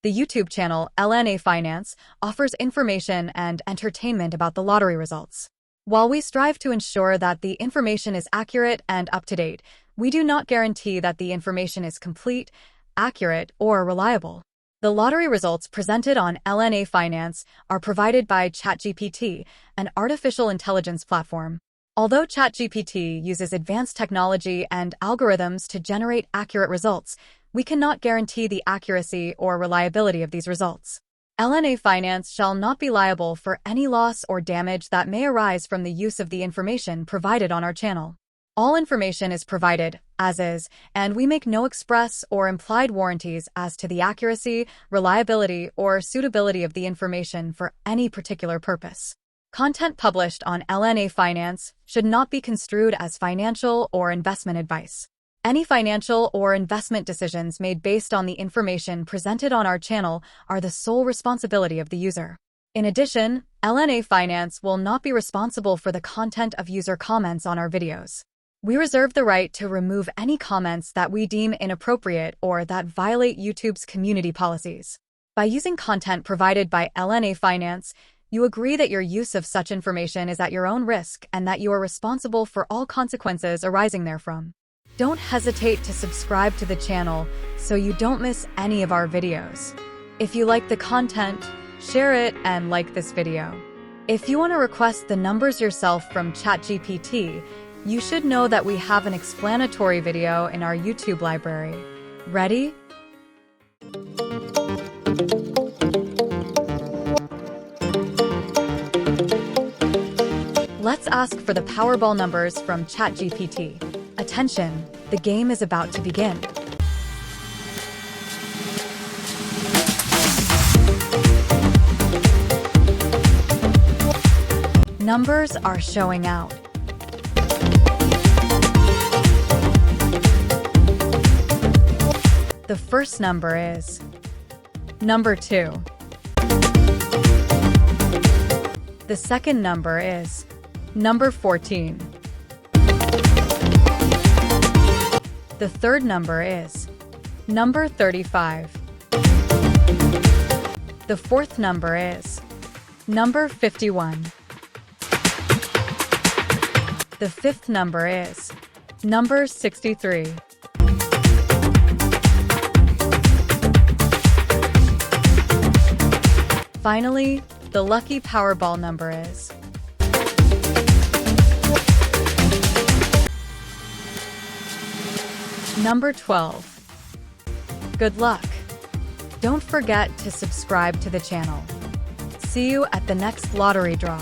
The YouTube channel L&A Finance offers information and entertainment about the lottery results. While we strive to ensure that the information is accurate and up-to-date, we do not guarantee that the information is complete, accurate, or reliable. The lottery results presented on L&A Finance are provided by ChatGPT, an artificial intelligence platform. Although ChatGPT uses advanced technology and algorithms to generate accurate results, we cannot guarantee the accuracy or reliability of these results. L&A Finance shall not be liable for any loss or damage that may arise from the use of the information provided on our channel. All information is provided as is, and we make no express or implied warranties as to the accuracy, reliability, or suitability of the information for any particular purpose. Content published on L&A Finance should not be construed as financial or investment advice. Any financial or investment decisions made based on the information presented on our channel are the sole responsibility of the user. In addition, L&A Finance will not be responsible for the content of user comments on our videos. We reserve the right to remove any comments that we deem inappropriate or that violate YouTube's community policies. By using content provided by L&A Finance, you agree that your use of such information is at your own risk and that you are responsible for all consequences arising therefrom. Don't hesitate to subscribe to the channel so you don't miss any of our videos. If you like the content, share it and like this video. If you want to request the numbers yourself from ChatGPT, you should know that we have an explanatory video in our YouTube library. Ready? Let's ask for the Powerball numbers from ChatGPT. Attention, the game is about to begin. Numbers are showing out. The first number is number 2. The second number is number 14. The third number is number 35. The fourth number is number 51. The fifth number is number 63. Finally, the lucky Powerball number is number 12. Good luck! Don't forget to subscribe to the channel. See you at the next lottery draw.